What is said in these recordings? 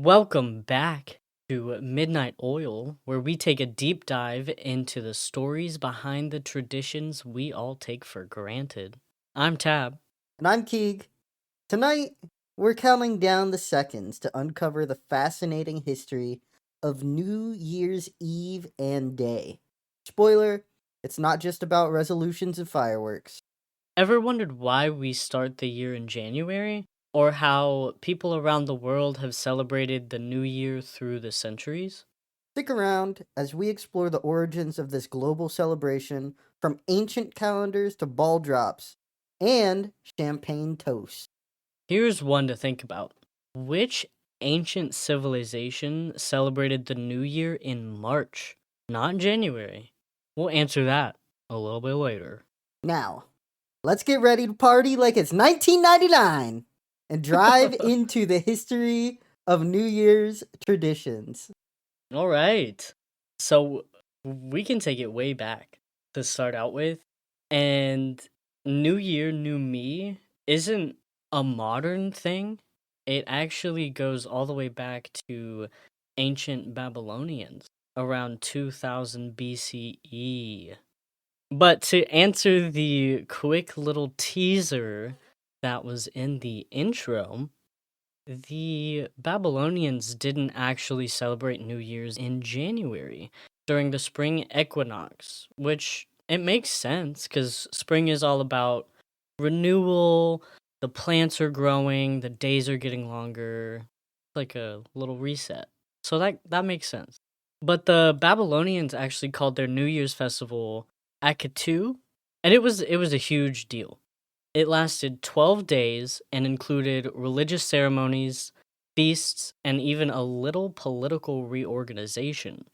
Welcome back to Midnight Oil, where we take a deep dive into the stories behind the traditions we all take for granted. I'm Tab. And I'm Keeg. Tonight, we're counting down the seconds to uncover the fascinating history of New Year's Eve and Day. Spoiler, it's not just about resolutions and fireworks. Ever wondered why we start the year in January? Or how people around the world have celebrated the new year through the centuries? Stick around as we explore the origins of this global celebration from ancient calendars to ball drops and champagne toast. Here's one to think about. Which ancient civilization celebrated the new year in March, not January? We'll answer that a little bit later. Now, let's get ready to party like it's 1999 and drive into the history of New Year's traditions. All right. So we can take it way back to start out with. And New Year, New Me isn't a modern thing. It actually goes all the way back to ancient Babylonians around 2000 BCE. But to answer the quick little teaser that was in the intro, the Babylonians didn't actually celebrate New Year's in January during the spring equinox, which it makes sense because spring is all about renewal, the plants are growing, the days are getting longer, like a little reset. So that makes sense. But the Babylonians actually called their New Year's festival Akatu, and it was a huge deal. It lasted 12 days and included religious ceremonies, feasts, and even a little political reorganization.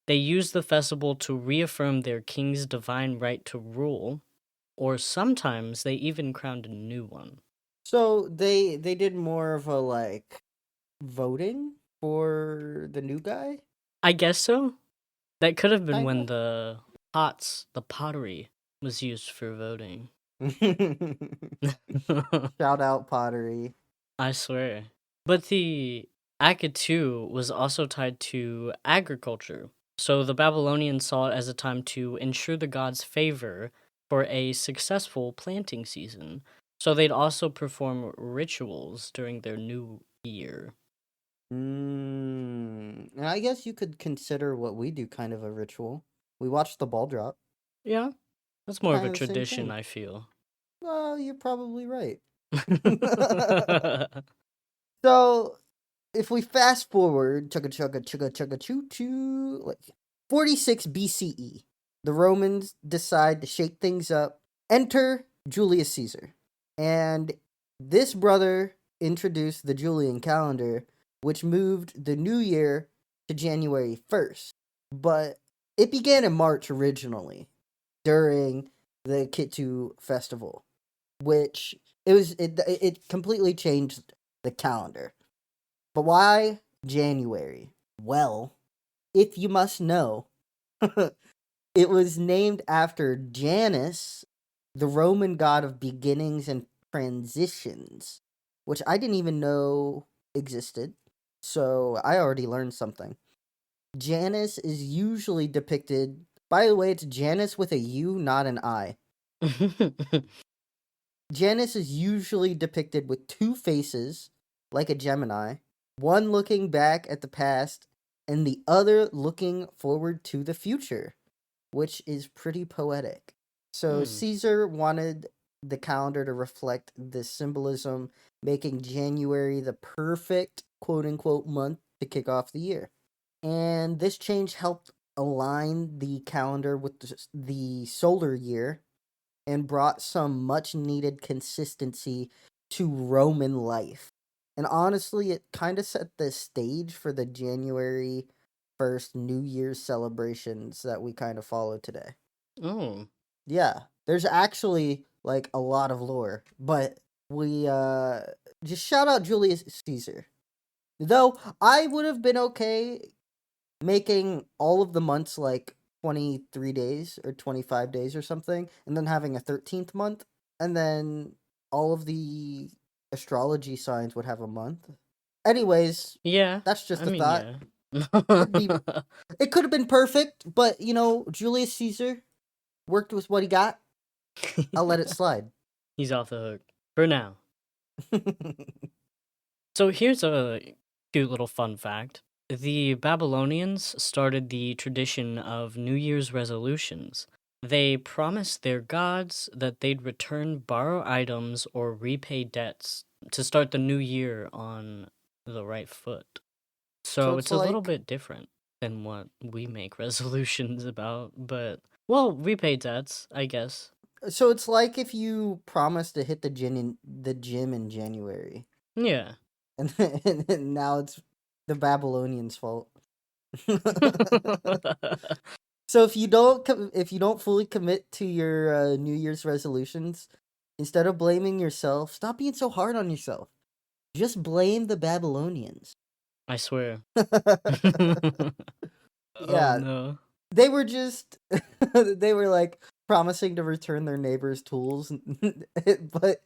They used the festival to reaffirm their king's divine right to rule, or sometimes they even crowned a new one. So they did more of a voting for the new guy, I guess so. That could have been when kinda. the pottery, was used for voting. Shout out pottery. I swear. But the Akatu was also tied to agriculture. So the Babylonians saw it as a time to ensure the gods' favor for a successful planting season. So they'd also perform rituals during their new year. And I guess you could consider what we do kind of a ritual. We watch the ball drop. Yeah, that's more of Kind a of the same tradition, thing. I feel. Well, you're probably right. So if we fast forward, chugga chugga chugga chugga choo choo, 46 BCE, the Romans decide to shake things up. Enter Julius Caesar. And this brother introduced the Julian calendar, which moved the new year to January 1st. But it began in March originally during the Kitu festival, which it completely changed the calendar. But why January? Well, if you must know, it was named after Janus, the Roman god of beginnings and transitions, which I didn't even know existed. So I already learned something. Janus is usually depicted, by the way, it's Janus with a U, not an I. Janus is usually depicted with two faces, like a Gemini, one looking back at the past and the other looking forward to the future, which is pretty poetic. So Hmm. Caesar wanted the calendar to reflect this symbolism, making January the perfect quote unquote month to kick off the year. And this change helped align the calendar with the solar year and brought some much needed consistency to Roman life. And honestly, it kind of set the stage for the January 1st New Year's celebrations that we kind of follow today. Oh. Yeah, there's actually a lot of lore, but we just shout out Julius Caesar. Though I would have been okay making all of the months 23 days or 25 days or something, and then having a 13th month, and then all of the astrology signs would have a month. Anyways, Yeah, that's I just a mean, thought. yeah. Could be, it could have been perfect, but Julius Caesar worked with what he got. I'll let it slide. He's off the hook for now. So here's a cute little fun fact. The Babylonians started the tradition of New Year's resolutions. They promised their gods that they'd return borrow items or repay debts to start the new year on the right foot. So So it's it's a little like bit different than what we make resolutions about, but well, repay debts, I guess. so it's like if you promise to hit the gym in January, Yeah. and, and now it's the Babylonians' fault. So if you don't fully commit to your New Year's resolutions, instead of blaming yourself, stop being so hard on yourself. Just blame the Babylonians. I swear. Oh Yeah, no. they were just they were like promising to return their neighbors' tools, but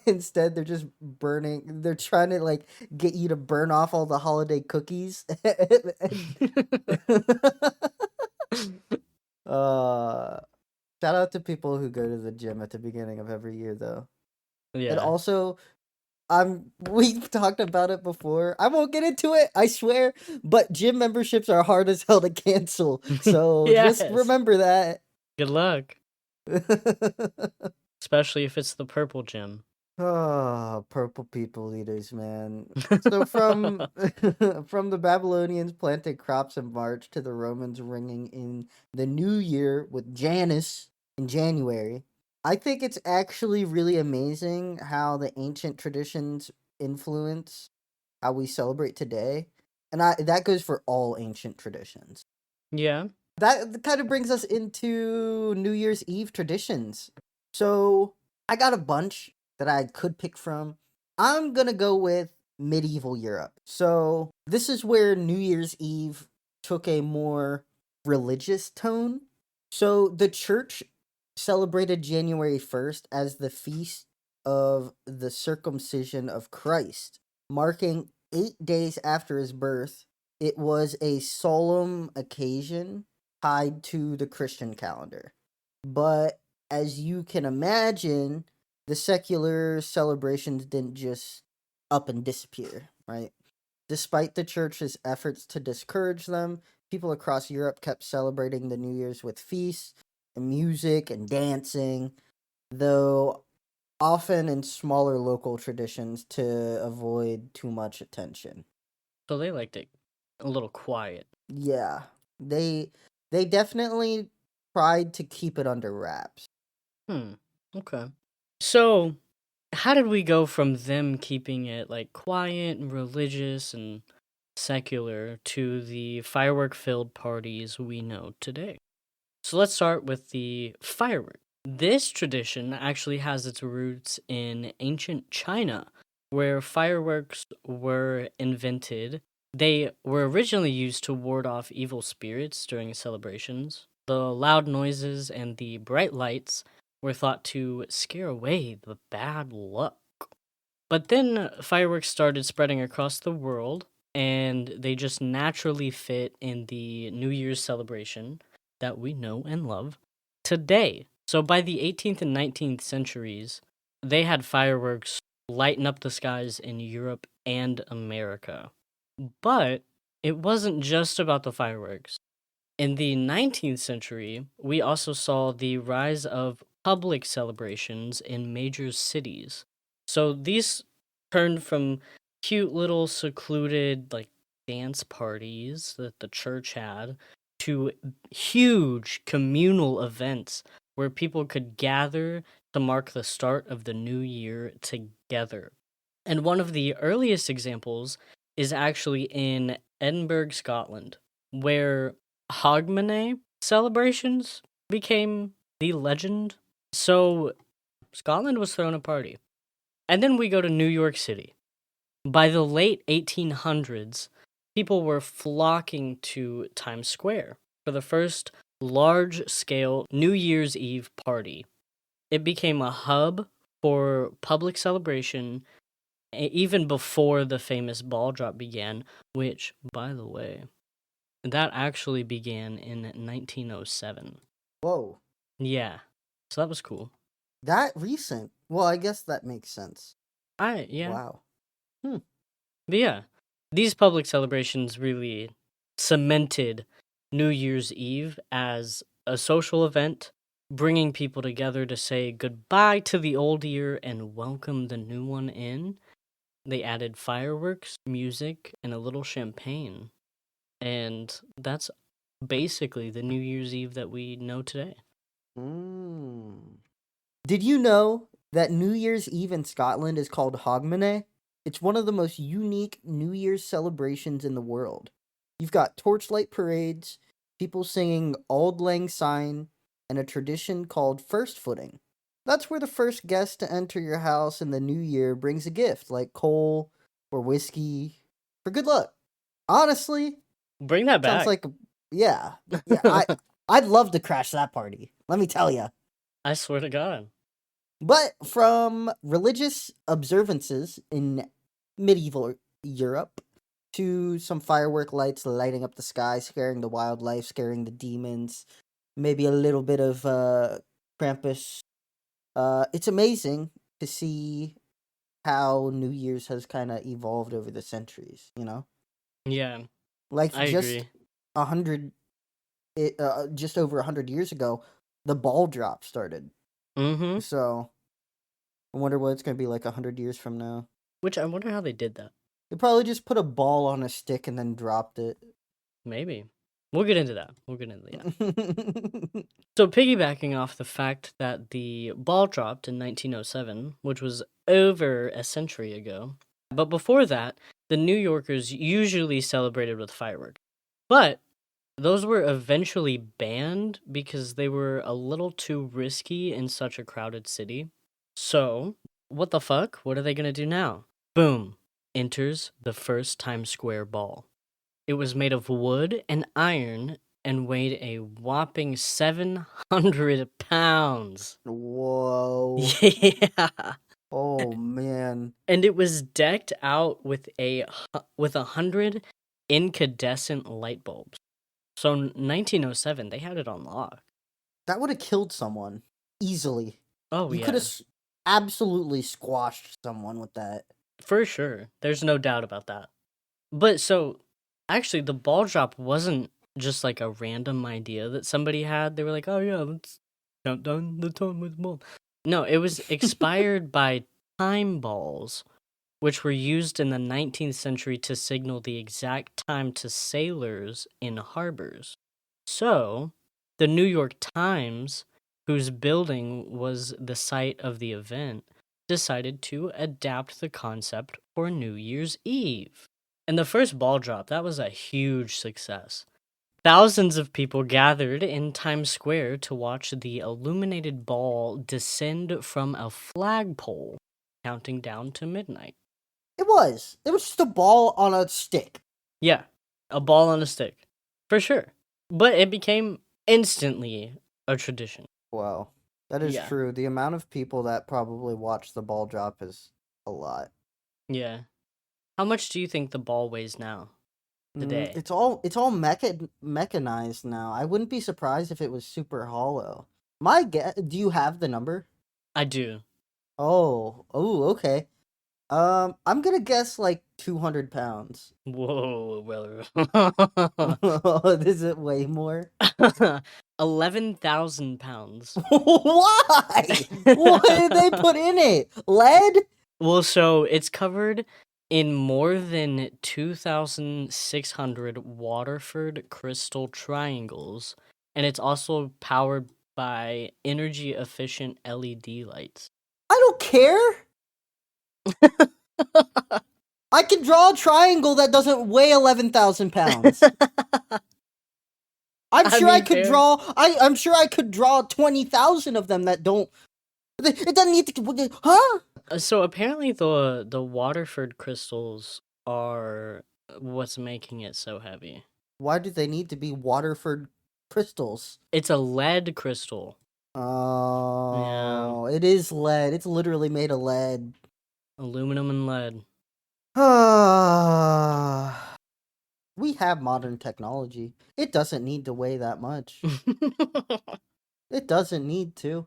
instead they're just burning. They're trying to like get you to burn off all the holiday cookies. And, uh, shout out to people who go to the gym at the beginning of every year, though. And Yeah. also, we've talked about it before. I won't get into it, I swear. But gym memberships are hard as hell to cancel, so just Yes. remember that. Good luck. Especially if it's the purple gym. Oh, purple people eaters, man. So from from the Babylonians planting crops in March to the Romans ringing in the new year with Janus in January, I think it's actually really amazing how the ancient traditions influence how we celebrate today. And that goes for all ancient traditions. Yeah. That kind of brings us into New Year's Eve traditions. So I got a bunch that I could pick from. I'm gonna go with medieval Europe. So this is where New Year's Eve took a more religious tone. So the church celebrated January 1st as the feast of the circumcision of Christ, marking 8 days after his birth. It was a solemn occasion tied to the Christian calendar. But as you can imagine, the secular celebrations didn't just up and disappear, right? Despite the church's efforts to discourage them, people across Europe kept celebrating the New Year's with feasts and music and dancing, though often in smaller local traditions to avoid too much attention. So they liked it a little quiet. Yeah. They they definitely tried to keep it under wraps. Hmm. Okay. So how did we go from them keeping it like quiet and religious and secular to the firework filled parties we know today? So let's start with the firework. This tradition actually has its roots in ancient China, where fireworks were invented. They were originally used to ward off evil spirits during celebrations. The loud noises and the bright lights were thought to scare away the bad luck. But then fireworks started spreading across the world, and they just naturally fit in the New Year's celebration that we know and love today. So by the 18th and 19th centuries, they had fireworks lighten up the skies in Europe and America. But it wasn't just about the fireworks. In the 19th century, we also saw the rise of public celebrations in major cities. So these turned from cute little secluded like dance parties that the church had to huge communal events where people could gather to mark the start of the new year together. And one of the earliest examples is actually in Edinburgh, Scotland, where Hogmanay celebrations became the legend. So Scotland was throwing a party. And then we go to New York City. By the late 1800s, people were flocking to Times Square for the first large scale New Year's Eve party. It became a hub for public celebration even before the famous ball drop began, which, by the way, that actually began in 1907. Whoa, Yeah. So that was cool. that recent. Well, I guess that makes sense. Yeah. Wow. Hmm. But yeah, these public celebrations really cemented New Year's Eve as a social event, bringing people together to say goodbye to the old year and welcome the new one in. They added fireworks, music, and a little champagne. And that's basically the New Year's Eve that we know today. Mm. Did you know that New Year's Eve in Scotland is called Hogmanay? It's one of the most unique New Year's celebrations in the world. You've got torchlight parades, people singing Auld Lang Syne, and a tradition called first footing. That's where the first guest to enter your house in the new year brings a gift like coal or whiskey for good luck. Honestly, Bring that sounds back. like yeah. Yeah, I'd love to crash that party. Let me tell you. I swear to God. But from religious observances in medieval Europe to some firework lights lighting up the sky, scaring the wildlife, scaring the demons, maybe a little bit of Krampus. It's amazing to see how New Year's has kind of evolved over the centuries, you know? Yeah, Like I agree. a hundred, just over 100 years ago, the ball drop started. Mm-hmm. So I wonder what it's gonna be like 100 years from now. Which I wonder how they did that. They probably just put a ball on a stick and then dropped it. Maybe. We'll get into that. We'll get into that. So, piggybacking off the fact that the ball dropped in 1907, which was over a century ago, but before that, the New Yorkers usually celebrated with fireworks. But those were eventually banned because they were a little too risky in such a crowded city. So, what the fuck? What are they gonna do now? Boom! Enters the first Times Square ball. It was made of wood and iron and weighed a whopping 700 pounds. Whoa. Yeah. Oh man. And it was decked out with with 100 incandescent light bulbs. So in 1907, they had it on lock. That would have killed someone easily. Oh You could have yeah, absolutely squashed someone with that. for sure. There's no doubt about that. But so actually the ball drop wasn't just like a random idea that somebody had. They were like, "Oh yeah, let's count down the time with the ball." No, it was expired by time balls, which were used in the 19th century to signal the exact time to sailors in harbors. So, the New York Times, whose building was the site of the event, decided to adapt the concept for New Year's Eve. And the first ball drop, that was a huge success. Thousands of people gathered in Times Square to watch the illuminated ball descend from a flagpole, counting down to midnight. It was. It was just a ball on a stick. Yeah, a ball on a stick. For sure. But it became instantly a tradition. Wow. That is Yeah. true. The amount of people that probably watched the ball drop is a lot. Yeah. How much do you think the ball weighs now? Today? It's all mechanized now. I wouldn't be surprised if it was super hollow. My guess. Do you have the number? I do. Okay. I'm gonna guess like 200 pounds. Whoa, brother. Is it way more? 11,000 pounds. Why? What did they put in it? Lead? Well, so it's covered in more than 2,600 Waterford crystal triangles, and it's also powered by energy efficient LED lights. I don't care. I can draw a triangle that doesn't weigh 11,000 pounds. I'm I sure I mean, could fair. draw. I'm sure I could draw 20,000 of them that don't. It doesn't need to. Huh? So apparently the Waterford crystals are what's making it so heavy. Why do they need to be Waterford crystals? It's a lead crystal. Yeah. Oh, it is lead. It's literally made of lead. Aluminum and lead. We have modern technology. It doesn't need to weigh that much. It doesn't need to.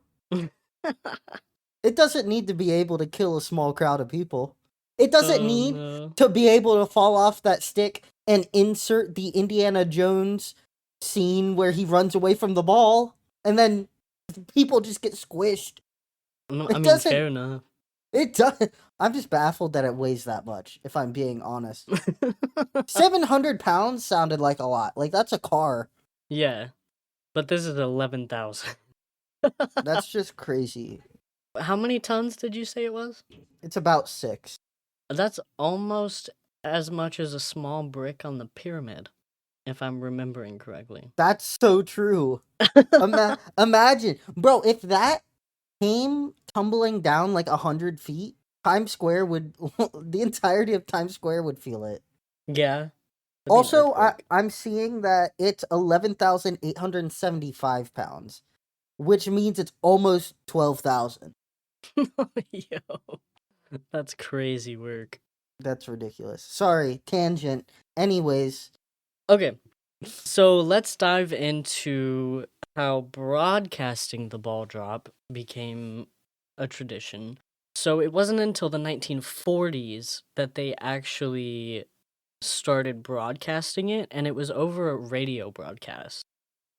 It doesn't need to be able to kill a small crowd of people. It doesn't Oh need no. to be able to fall off that stick and insert the Indiana Jones scene where he runs away from the ball and then people just get squished. No, I It mean, doesn't. fair enough. It does. I'm just baffled that it weighs that much, if I'm being honest. 700 pounds sounded like a lot. Like, that's a car. Yeah, but this is 11,000. That's just crazy. How many tons did you say it was? It's about 6. That's almost as much as a small brick on the pyramid, if I'm remembering correctly. That's so true. Imagine. Bro, if that came tumbling down like 100 feet, Times Square would. The entirety of Times Square would feel it. Yeah, that'd be an Also, earthquake. I'm seeing that it's 11,875 pounds, which means it's almost 12,000. Yo, that's crazy work. That's ridiculous. Sorry, tangent. Anyways, Okay, so let's dive into how broadcasting the ball drop became a tradition. So it wasn't until the 1940s that they actually started broadcasting it, and it was over a radio broadcast.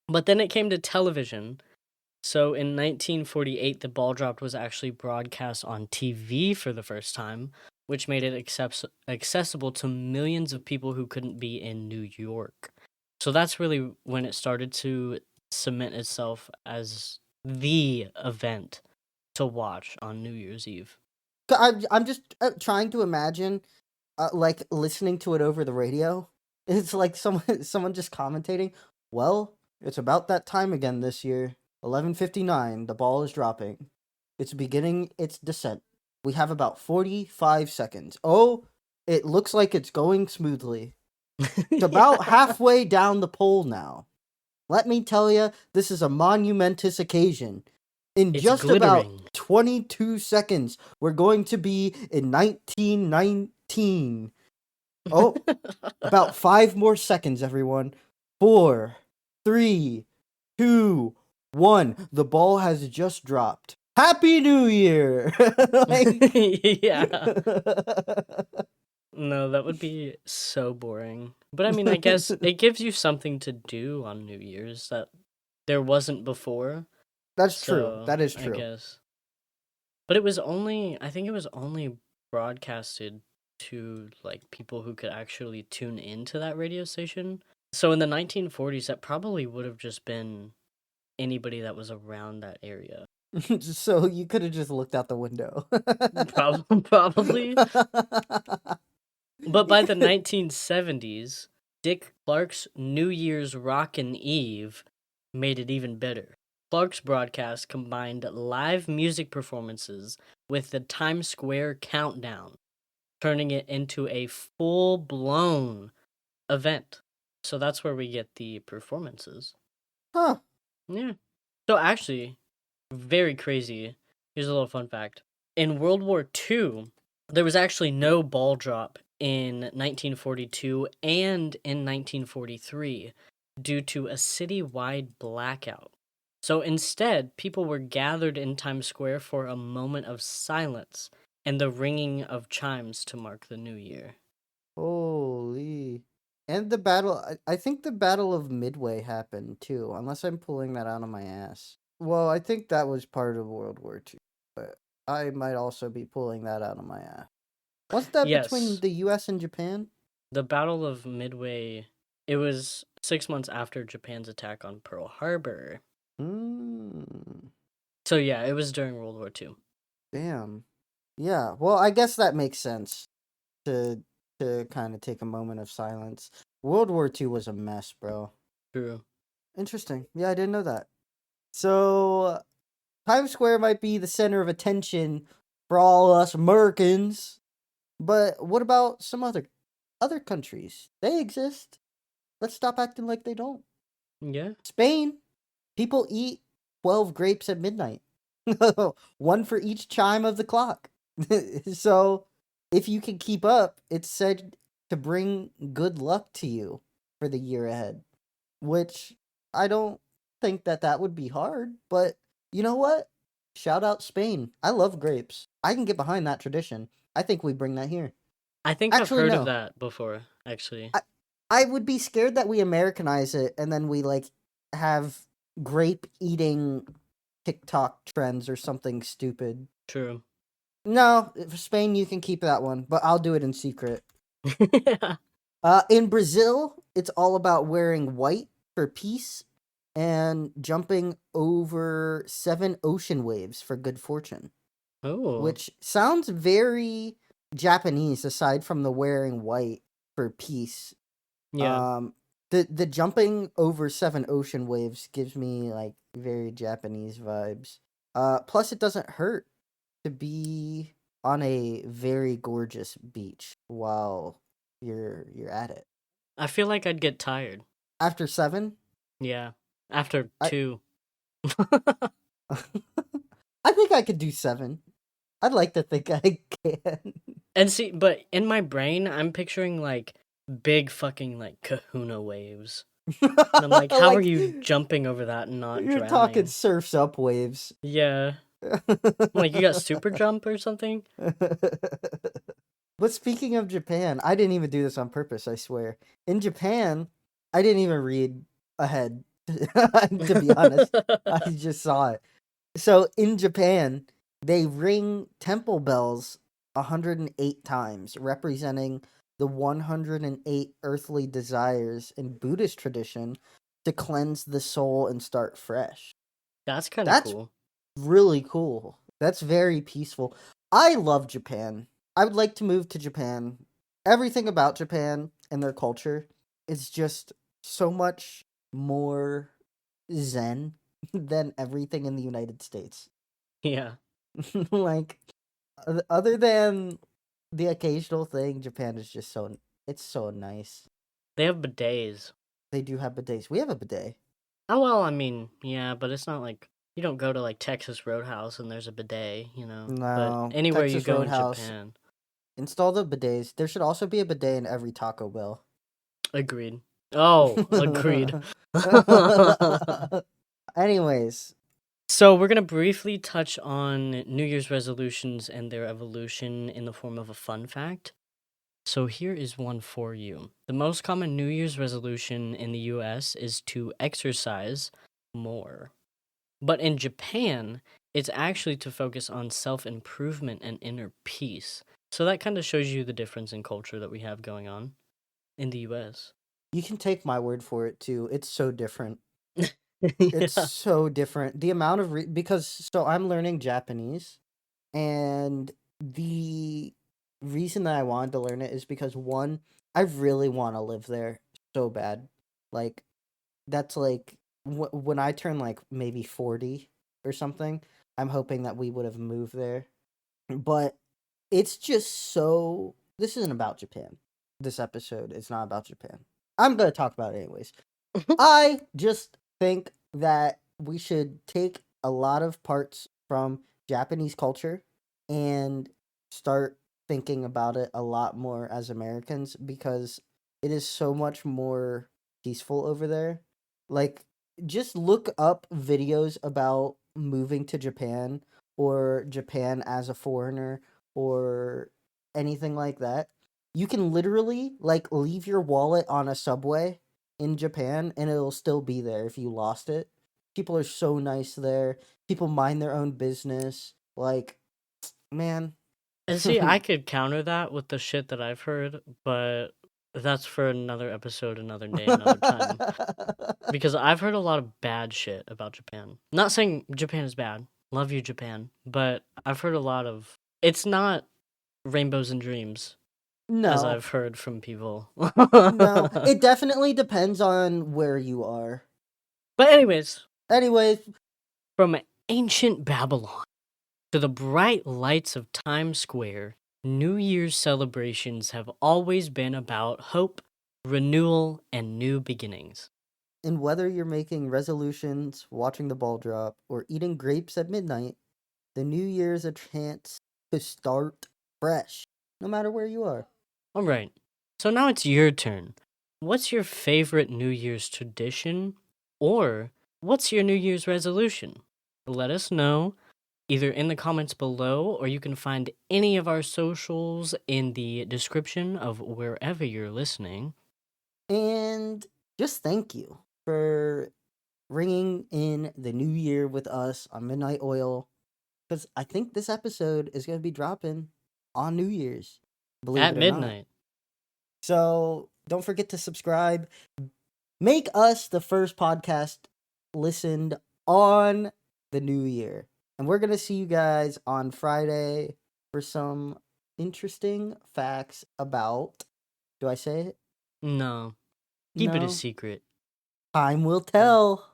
But then it came to television. So in 1948, the ball drop was actually broadcast on TV for the first time, which made it accessible to millions of people who couldn't be in New York. So that's really when it started to cement itself as the event to watch on New Year's Eve. I'm just trying to imagine, like listening to it over the radio. It's like someone just commentating. Well, it's about that time again this year. 11:59. The ball is dropping. It's beginning its descent. We have about 45 seconds. Oh, it looks like it's going smoothly. It's about Yeah. halfway down the pole now. Let me tell you, this is a monumentous occasion. In It's just about glittering. 22 seconds, we're going to be in 1919. Oh, about 5 more seconds, everyone. 4, 3, 2, 1. The ball has just dropped. Happy New Year! Like. Yeah. No, that would be so boring. But I mean, I guess it gives you something to do on New Year's that there wasn't before. That's true. So, That is I true. guess. But it was only, I think it was only broadcasted to like people who could actually tune into that radio station. So in the 1940s, that probably would have just been anybody that was around that area. So you could have just looked out the window. Probably. But by the 1970s, Dick Clark's New Year's Rockin' Eve made it even better. Clark's broadcast combined live music performances with the Times Square countdown, turning it into a full-blown event. So that's where we get the performances. Huh. Yeah. So actually, very crazy. Here's a little fun fact. In World War II, there was actually no ball drop in 1942 and in 1943 due to a citywide blackout. So instead, people were gathered in Times Square for a moment of silence and the ringing of chimes to mark the new year. Holy. And the battle, I think the Battle of Midway happened too, unless I'm pulling that out of my ass. Well, I think that was part of World War II, but I might also be pulling that out of my ass. Wasn't that between Yes, the US and Japan? the Battle of Midway, it was 6 months after Japan's attack on Pearl Harbor. Hmm. So yeah, it was during World War II. Damn. Yeah, well, I guess that makes sense to kind of take a moment of silence. World War II was a mess, bro. True. Interesting. Yeah, I didn't know that. So, Times Square might be the center of attention for all us Americans, but what about some other countries? They exist. Let's stop acting like they don't. Yeah. Spain, people eat 12 grapes at midnight. One for each chime of the clock. So, if you can keep up, it's said to bring good luck to you for the year ahead, which I don't think that that would be hard, but you know what? Shout out Spain. I love grapes. I can get behind that tradition. I think we bring that here. I think I've Actually, heard of no. that before, actually. I I would be scared that we Americanize it and then we like have grape eating TikTok trends or something stupid. True. No, for Spain you can keep that one, but I'll do it in secret. Yeah. In Brazil, it's all about wearing white for peace and jumping over 7 ocean waves for good fortune, Oh, which sounds very Japanese aside from the wearing white for peace. yeah. Um the jumping over 7 ocean waves gives me like very Japanese vibes. Plus it doesn't hurt to be on a very gorgeous beach while you're at it. I feel like I'd get tired. After 7, Yeah. After I 2. I think I could do 7. I'd like to think I can. And see, but in my brain, I'm picturing like big fucking like kahuna waves. And I'm like, how are Like you jumping over that and not you're talking drowning? surfs up waves. Yeah. I'm like, you got super jump or something? But speaking of Japan, I didn't even do this on purpose, I swear. In Japan, I didn't even read ahead, to be honest. I just saw it. So in Japan, they ring temple bells 108 times, representing the 108 earthly desires in Buddhist tradition to cleanse the soul and start fresh. That's kind of That's cool. really cool. That's very peaceful. I love Japan. I would like to move to Japan. Everything about Japan and their culture is just so much more zen than everything in the United States. Yeah. Like other than the occasional thing, Japan is just so it's so nice. They have bidets. They do have bidets. We have a bidet. Oh, well, I mean, yeah, but it's not like you don't go to like Texas Roadhouse and there's a bidet, you know. But No, anywhere you Texas go in Roadhouse. Japan, Install the bidets. There should also be a bidet in every Taco Bell. agreed. Oh, agreed. Anyways, So, we're going to briefly touch on New Year's resolutions and their evolution in the form of a fun fact. So, here is one for you. The most common New Year's resolution in the US is to exercise more. But in Japan, it's actually to focus on self improvement and inner peace. So, that kind of shows you the difference in culture that we have going on in the US. you can take my word for it too. It's so different. It's Yeah. so different. The amount of because so I'm learning Japanese, and the reason that I wanted to learn it is because one, I really want to live there so bad. Like that's like when I turn like maybe 40 or something, I'm hoping that we would have moved there. But it's just so this isn't about Japan. This episode is not about Japan. I'm going to talk about it anyways. I just think that we should take a lot of parts from Japanese culture and start thinking about it a lot more as Americans because it is so much more peaceful over there. Like, just look up videos about moving to Japan or Japan as a foreigner or anything like that. You can literally, like, leave your wallet on a subway in Japan and it'll still be there if you lost it. People are so nice there. People mind their own business. Like, man. And see, I could counter that with the shit that I've heard, but that's for another episode, another day, another time. Because I've heard a lot of bad shit about Japan. Not saying Japan is bad. Love you, Japan. But I've heard a lot of. It's not rainbows and dreams, as No. I've heard from people. No. It definitely depends on where you are. But, anyways, Anyways, from ancient Babylon to the bright lights of Times Square, New Year's celebrations have always been about hope, renewal, and new beginnings. and whether you're making resolutions, watching the ball drop, or eating grapes at midnight, the new year is a chance to start fresh, no matter where you are. All right. So now it's your turn. What's your favorite New Year's tradition? Or what's your New Year's resolution? Let us know either in the comments below, or you can find any of our socials in the description of wherever you're listening. And just thank you for ringing in the new year with us on Midnight Oil. Because I think this episode is going to be dropping on New Year's, believe At it or not. midnight. So don't forget to subscribe. Make us the first podcast listened on the new year. And we're going to see you guys on Friday for some interesting facts about. Do I say it? No. Keep it a No. secret. Time will tell.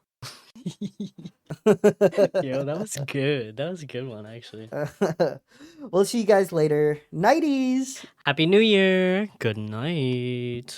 Yo, that was good. That was a good one, actually. We'll see you guys later. Nighties. Happy New Year. Good night.